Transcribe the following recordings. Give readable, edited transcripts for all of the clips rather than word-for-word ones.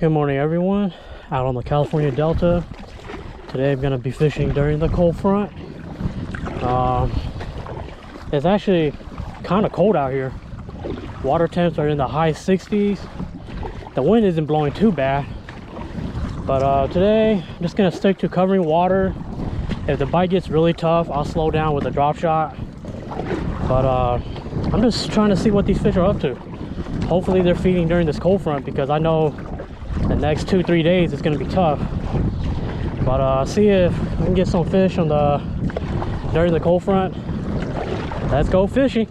Good morning, everyone. Out on the California Delta. Today I'm going to be fishing during the cold front. It's actually kind of cold out here. Water temps are in the high 60s. The wind isn't blowing too bad. But today I'm just going to stick to covering water. If the bite gets really tough, I'll slow down with a drop shot. But I'm just trying to see what these fish are up to. Hopefully they're feeding during this cold front, because I know the next 2-3 days it's going to be tough. But see if we can get some fish on during the cold front. Let's go fishing.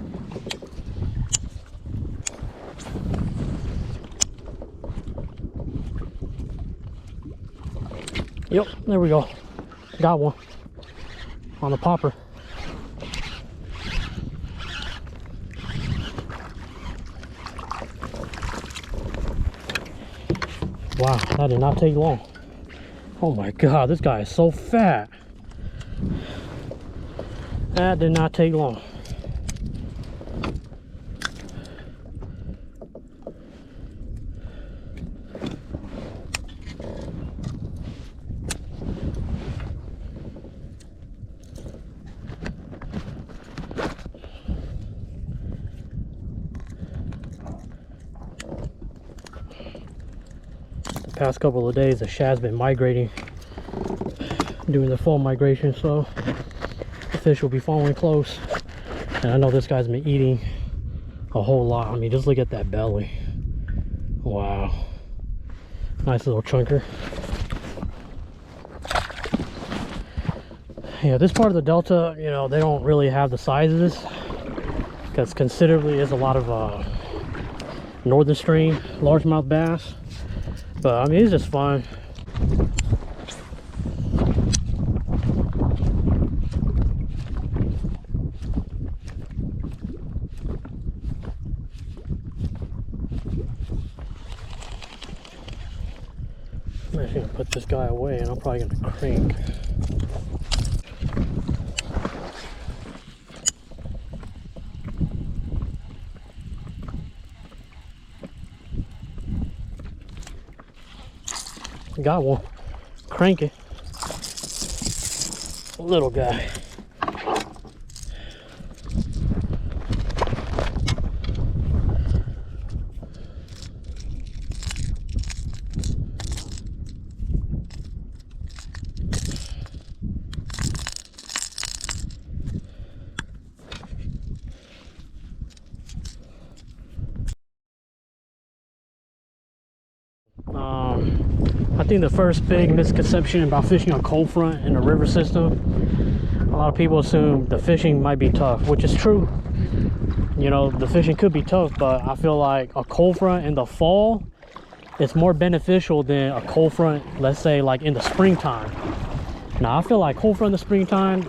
Yep, there we go. Got one on the popper. Wow, that did not take long. Oh my god, this guy is so fat. That did not take long. Past couple of days the shad's been migrating, doing the fall migration, so the fish will be following close. And I know this guy's been eating a whole lot. I mean, just look at that belly. Wow, nice little chunker. Yeah, this part of the delta, you know, they don't really have the sizes, because considerably is a lot of northern stream largemouth bass. But I mean, it's just fun. I'm actually gonna put this guy away, and I'm probably gonna crank. Got one. Crank it. Little guy. I think the first big misconception about fishing on cold front in the river system, a lot of people assume the fishing might be tough, which is true. You know, the fishing could be tough, but I feel like a cold front in the fall is more beneficial than a cold front, let's say, like in the springtime. Now, I feel like cold front in the springtime,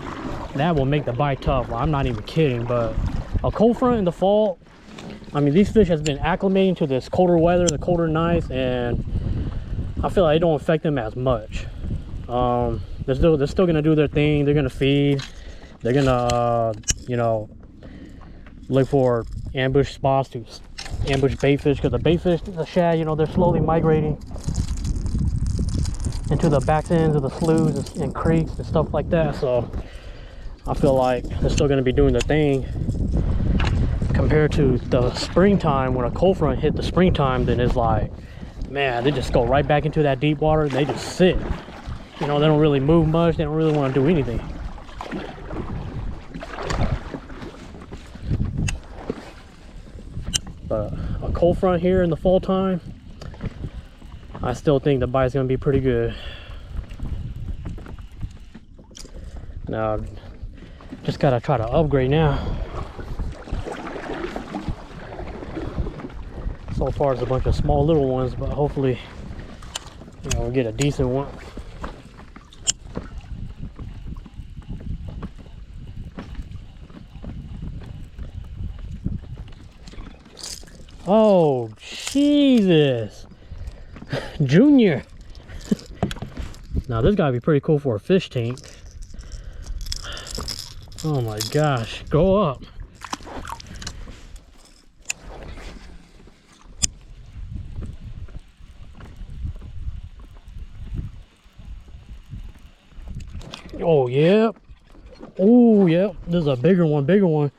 that will make the bite tough. Well, I'm not even kidding, but a cold front in the fall, I mean, these fish has been acclimating to this colder weather, the colder nights, and I feel like it don't affect them as much. They're still gonna do their thing. They're gonna feed. They're gonna you know, look for ambush spots to ambush bait fish, because the bait fish, the shad, you know, they're slowly migrating into the back ends of the sloughs and creeks and stuff like that. So I feel like they're still gonna be doing their thing. Compared to the springtime, when a cold front hit the springtime, then it's like, man, they just go right back into that deep water and they just sit. You know, they don't really move much. They don't really want to do anything. But a cold front here in the fall time, I still think the bite's going to be pretty good. Now, just got to try to upgrade now. So far it's a bunch of small little ones, but hopefully, you know, we'll get a decent one. Oh, Jesus. Junior. Now this gotta be pretty cool for a fish tank. Oh my gosh, go up. Oh, yep. Oh, yep. This is a bigger one.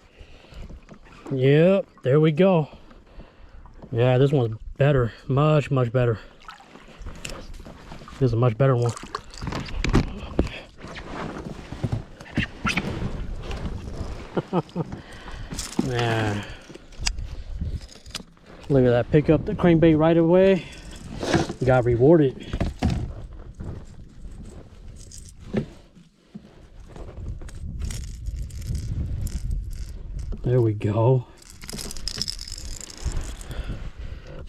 Yep, there we go. Yeah, this one's better. Much better. This is a much better one. Man. Look at that. Pick up the crankbait right away. Got rewarded. There we go.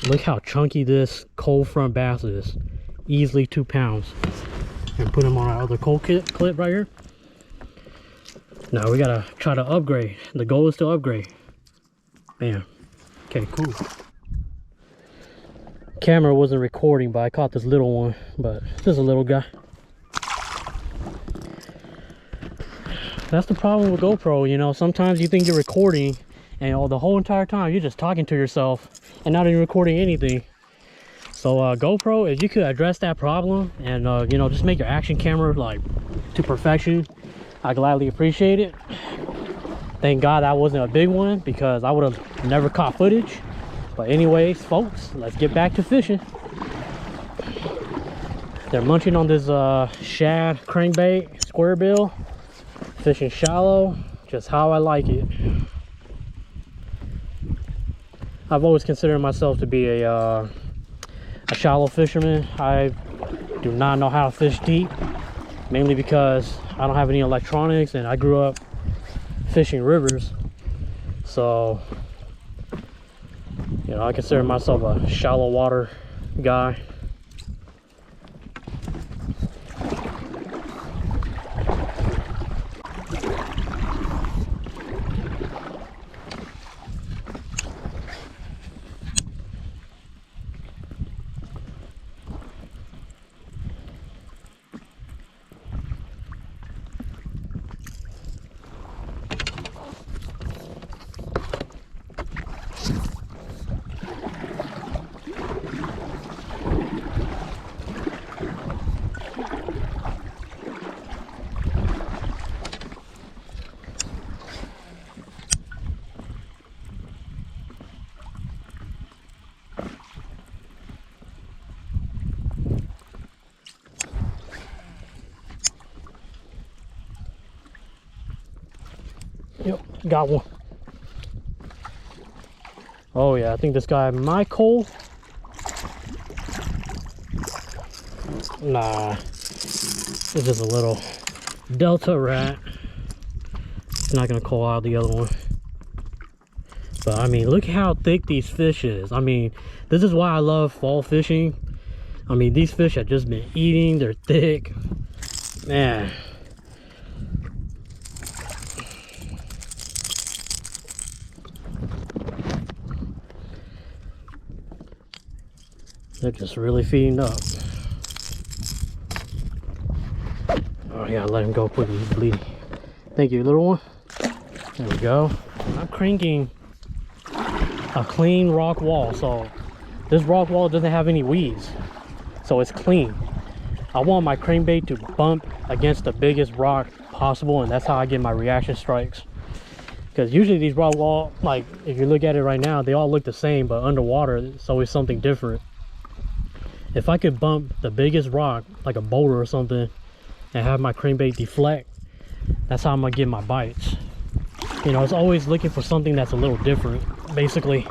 Look how chunky this cold front bass is. Easily 2 pounds. And put him on our other cold clip right here. Now we gotta try to upgrade. The goal is to upgrade. Bam. Okay, cool. Camera wasn't recording, but I caught this little one. But this is a little guy. That's the problem with GoPro, you know. Sometimes you think you're recording, and the whole entire time you're just talking to yourself and not even recording anything. So GoPro, if you could address that problem and you know, just make your action camera like to perfection, I gladly appreciate it. Thank God that wasn't a big one, because I would have never caught footage. But anyways, folks, let's get back to fishing. They're munching on this shad crankbait, square bill. Fishing shallow, just how I like it. I've always considered myself to be a shallow fisherman. I do not know how to fish deep, mainly because I don't have any electronics and I grew up fishing rivers. So, you know, I consider myself a shallow water guy. Yep, got one. Oh yeah, I think this guy Michael. Nah, it's just a little delta rat. It's not gonna call out the other one. But I mean, look how thick these fish is. I mean, this is why I love fall fishing. I mean, these fish have just been eating. They're thick, man. They're just really feeding up. Oh yeah, let him go quick. He's bleeding. Thank you, little one. There we go. I'm cranking a clean rock wall. So this rock wall doesn't have any weeds. So it's clean. I want my crankbait to bump against the biggest rock possible, and that's how I get my reaction strikes. Because usually these rock wall, like if you look at it right now, they all look the same, but underwater it's always something different. If I could bump the biggest rock, like a boulder or something, and have my crankbait deflect, that's how I'm gonna get my bites. You know, it's always looking for something that's a little different, basically.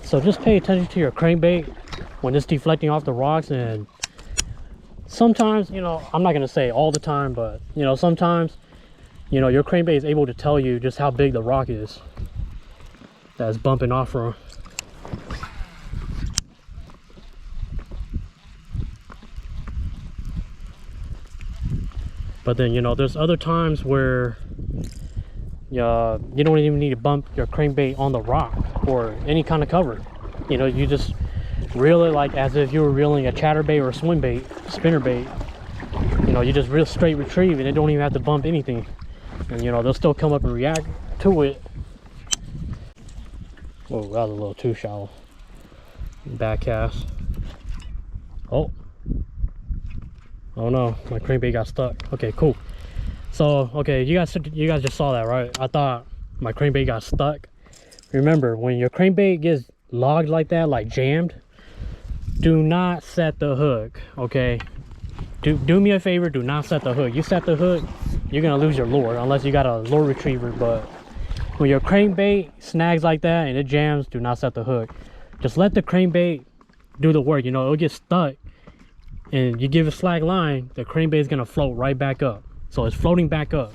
So just pay attention to your crankbait when it's deflecting off the rocks, and sometimes, you know, I'm not gonna say all the time, but you know, sometimes, you know, your crankbait is able to tell you just how big the rock is that's bumping off from. But then, you know, there's other times where you don't even need to bump your crankbait on the rock or any kind of cover. You know, you just reel it like as if you were reeling a chatterbait or a swim bait, spinner bait. You know, you just reel straight retrieve and it don't even have to bump anything. And you know, they'll still come up and react to it. Oh, that was a little too shallow. Back cast. Oh, Oh no, my crankbait got stuck. Okay, cool. So, okay, you guys just saw that, right? I thought my crankbait got stuck. Remember, when your crankbait gets logged like that, like jammed, do not set the hook, okay? Do me a favor, do not set the hook. You set the hook, you're gonna lose your lure unless you got a lure retriever. But when your crankbait snags like that and it jams, do not set the hook. Just let the crankbait do the work. You know, it'll get stuck and you give a slack line, the crankbait is gonna float right back up. So it's floating back up.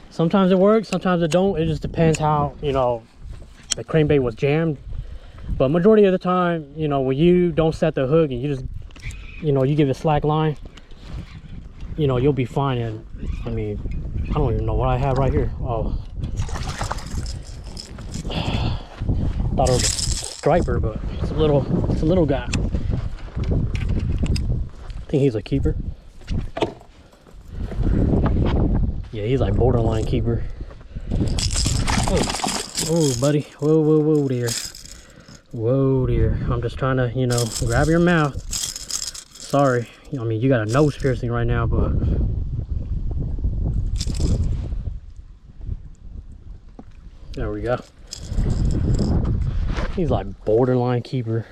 Sometimes it works, sometimes it don't. It just depends how, you know, the crankbait was jammed. But majority of the time, you know, when you don't set the hook and you just, you know, you give it slack line, you know, you'll be fine. And I mean, I don't even know what I have right here. Oh, thought it was a striper, but it's a little guy. I think he's a keeper. Yeah, he's like borderline keeper. Oh, buddy. Whoa there. Whoa there. I'm just trying to, you know, grab your mouth. Sorry. I mean, you got a nose piercing right now, but there we go. He's like borderline keeper.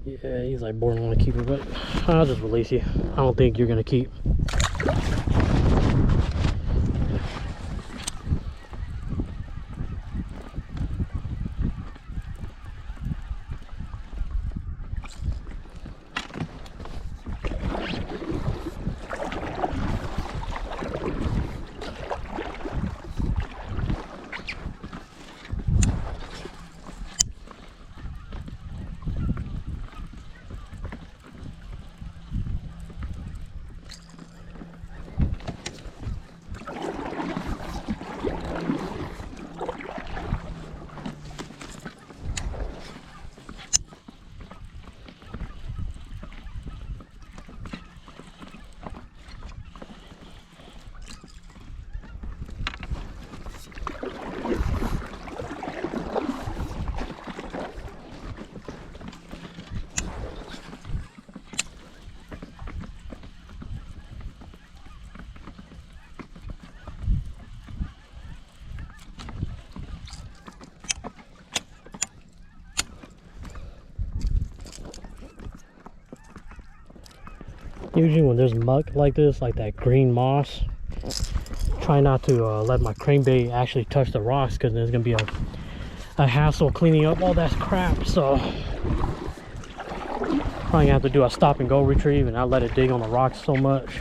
Yeah, he's like borderline keeper, but I'll just release you. I don't think you're gonna keep. Usually when there's muck like this, like that green moss, try not to let my crankbait actually touch the rocks, because there's gonna be a hassle cleaning up all that crap. So probably gonna have to do a stop and go retrieve and not let it dig on the rocks so much.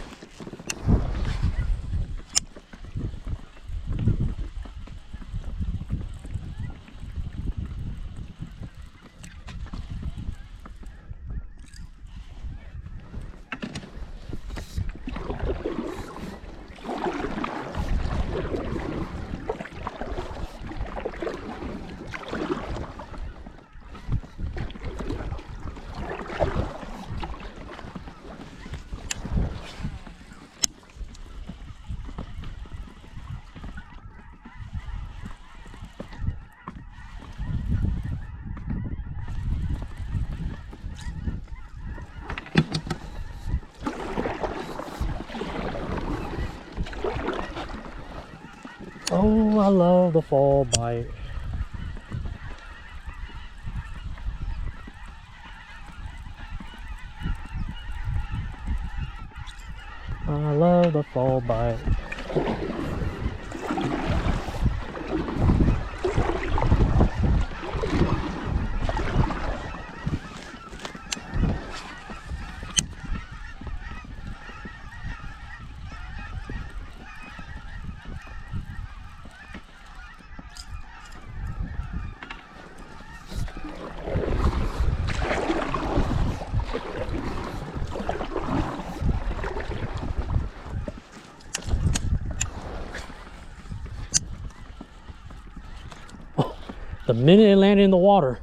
Oh, I love the fall bite. I love the fall bite. The minute it landed in the water,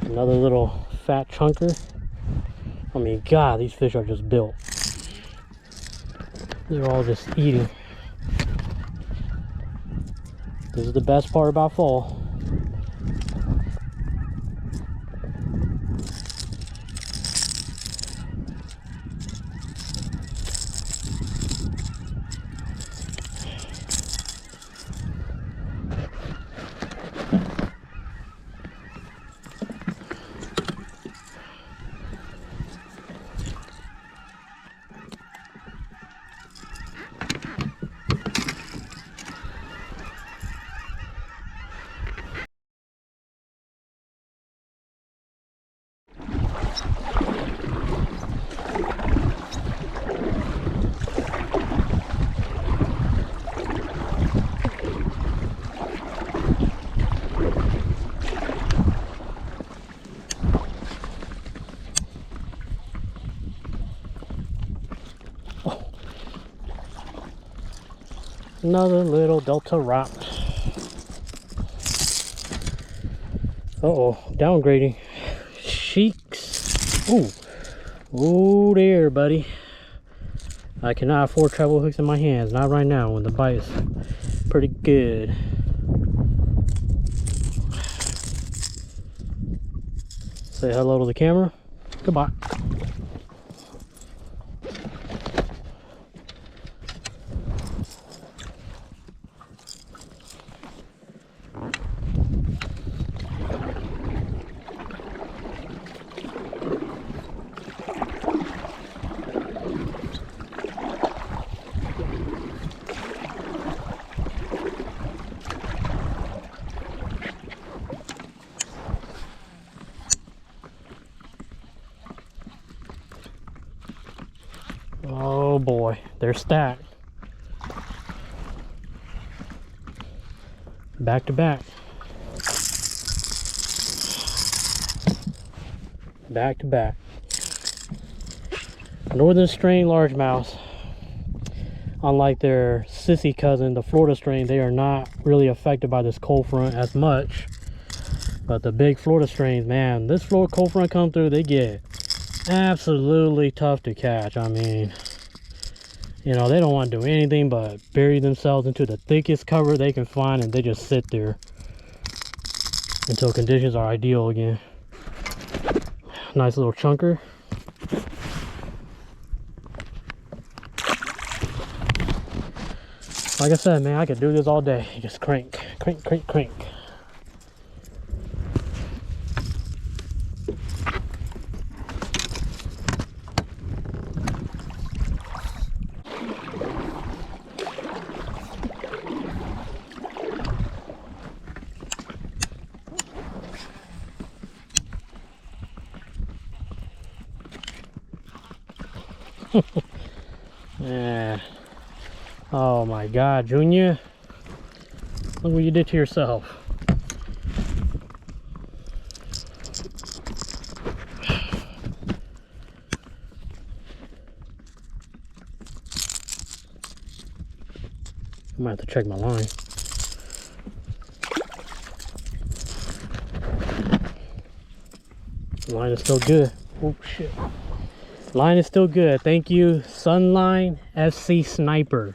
Another little fat chunker. I mean, God, these fish are just built. They're all just eating. This is the best part about fall. Another little Delta Rock. Uh-oh, downgrading. Sheiks. Ooh. Ooh there, buddy. I cannot afford treble hooks in my hands. Not right now when the bite is pretty good. Say hello to the camera. Goodbye. Oh boy, they're stacked. Back to back. Back to back. Northern strain largemouths, unlike their sissy cousin, the Florida strain, they are not really affected by this cold front as much. But the big Florida strains, man, this Florida cold front come through, they get absolutely tough to catch. I mean, you know, they don't want to do anything but bury themselves into the thickest cover they can find, and they just sit there until conditions are ideal again. Nice little chunker. Like I said, man, I could do this all day. Just crank, crank, crank, crank. Yeah. Oh my God, Junior. Look what you did to yourself. I might have to check my line. Line is still good. Oh shit. Line is still good. Thank you, Sunline FC Sniper.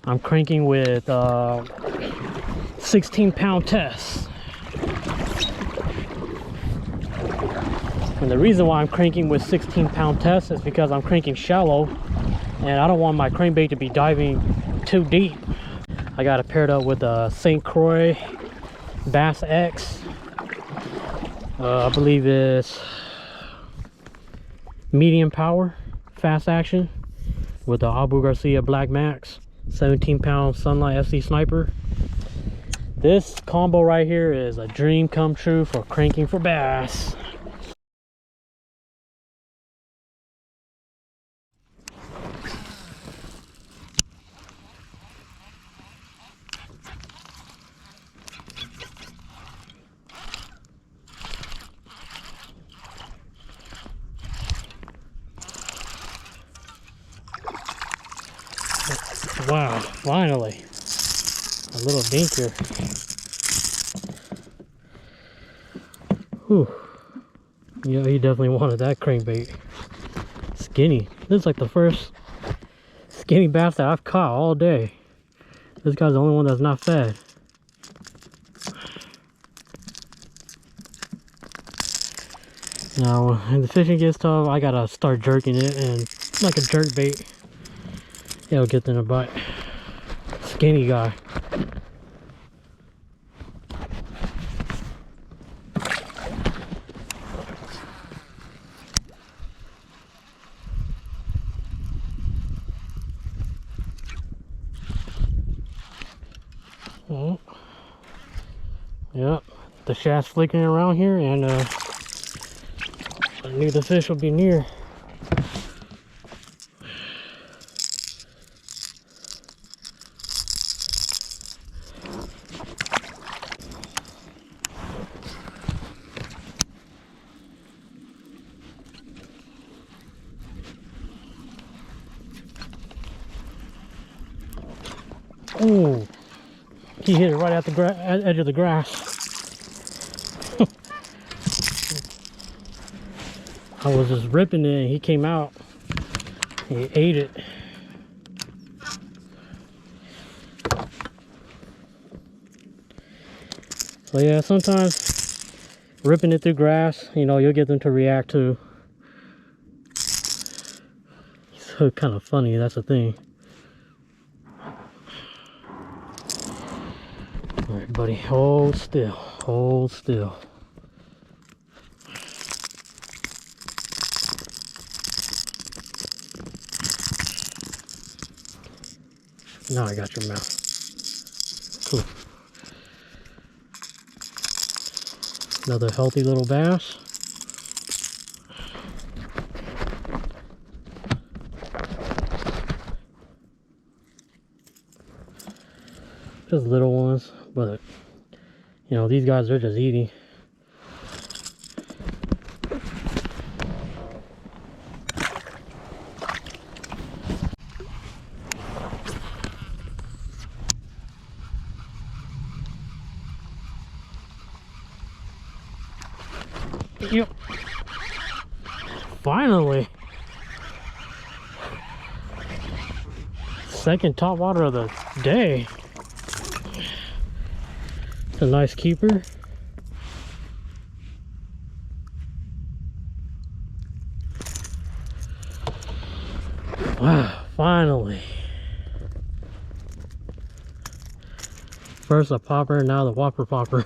I'm cranking with 16-pound test. And the reason why I'm cranking with 16-pound test is because I'm cranking shallow and I don't want my crankbait to be diving too deep. I got it paired up with a St. Croix Bass X. I believe it's medium power, fast action, with the Abu Garcia Black Max, 17-pound Sunlight FC Sniper. This combo right here is a dream come true for cranking for bass. Wow, finally a little dinker. Whew. Yeah, he definitely wanted that crankbait. Skinny. This is like the first skinny bass that I've caught all day. This guy's the only one that's not fed. Now, when the fishing gets tough, I gotta start jerking it, and like a jerk bait, it'll get in a bite. Skinny guy. Oh. Yep, the shaft's flickering around here, and I knew the fish would be near. Oh, he hit it right at the edge of the grass. I was just ripping it and he came out. He ate it. So yeah, sometimes ripping it through grass, you know, you'll get them to react to. He's so kind of funny, that's the thing. Alright, buddy, hold still, hold still. Now I got your mouth. Cool. Another healthy little bass. Just little ones, but you know, these guys are just eating. Yep. Finally. Second top water of the day. It's a nice keeper. Wow, finally. First a popper, now the whopper popper.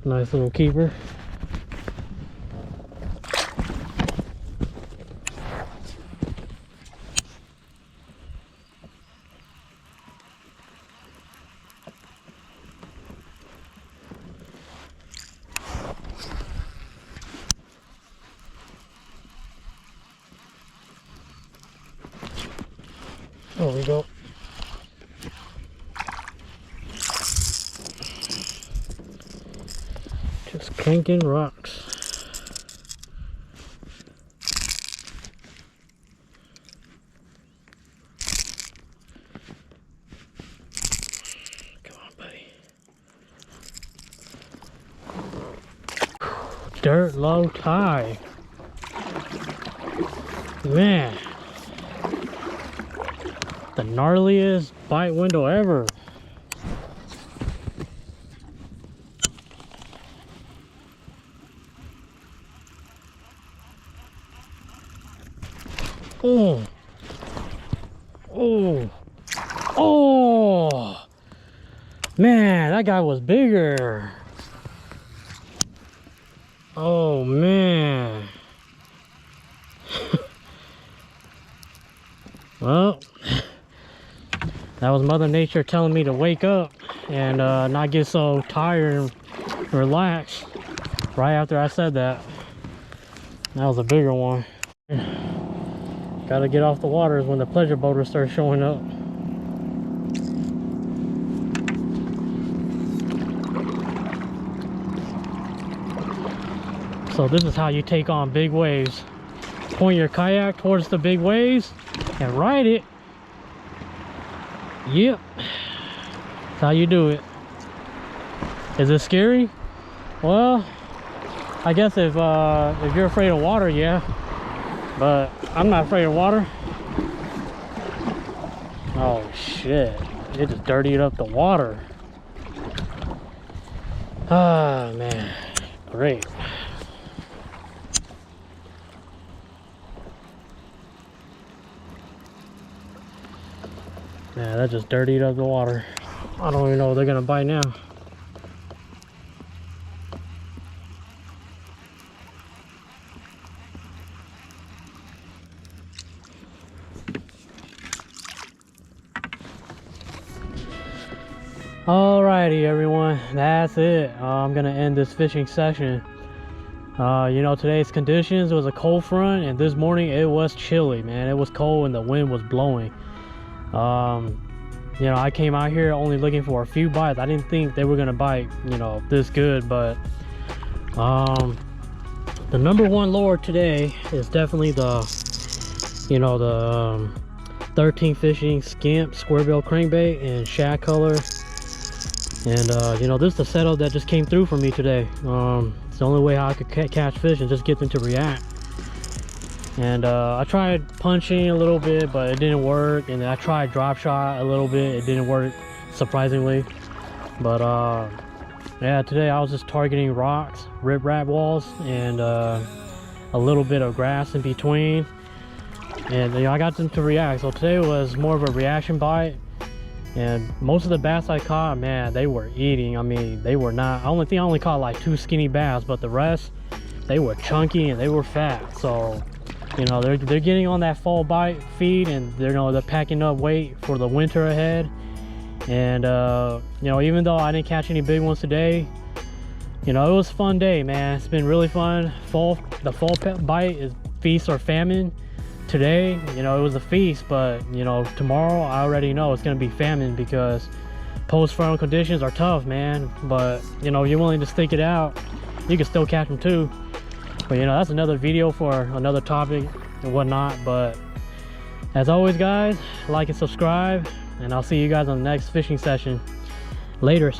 Nice little keeper. There we go. Just cranking rocks. Come on, buddy. Dirt low tide. Man. The gnarliest bite window ever. Oh, oh, oh, man, that guy was bigger. Oh, man. Well, that was Mother Nature telling me to wake up and not get so tired and relaxed right after I said that. That was a bigger one. Gotta get off the waters when the pleasure boaters start showing up. So this is how you take on big waves. Point your kayak towards the big waves and ride it. Yep, that's how you do it. Is it scary? Well, I guess if you're afraid of water, yeah. But I'm not afraid of water. Oh shit, it just dirtied up the water. Ah man, great. Yeah, that just dirtied up the water. I don't even know if they're gonna bite now. Alrighty everyone, that's it. I'm gonna end this fishing session. You know, today's conditions, it was a cold front, and this morning it was chilly, man. It was cold and the wind was blowing. You know, I came out here only looking for a few bites. I didn't think they were gonna bite, you know, this good, but the number one lure today is definitely the, you know, the 13 Fishing Skimp squarebill crankbait in shad color. And you know, this is the setup that just came through for me today. It's the only way how I could catch fish and just get them to react. And I tried punching a little bit, but it didn't work. And I tried drop shot a little bit, it didn't work, surprisingly. But yeah, today I was just targeting rocks, riprap walls, and a little bit of grass in between. And you know, I got them to react. So today was more of a reaction bite. And most of the bass I caught, man, they were eating. I mean, they were not, I only caught like 2 skinny bass, but the rest, they were chunky and they were fat. So, you know, they're getting on that fall bite feed, and they're packing up weight for the winter ahead. And you know, even though I didn't catch any big ones today, you know, it was a fun day, man. It's been really fun. The fall bite is feast or famine. Today, you know, it was a feast, but you know, tomorrow I already know it's gonna be famine, because post-frontal conditions are tough, man. But you know, you're willing to stick it out, you can still catch them too. But you know, that's another video for another topic and whatnot. But as always, guys, like and subscribe, and I'll see you guys on the next fishing session. Laters.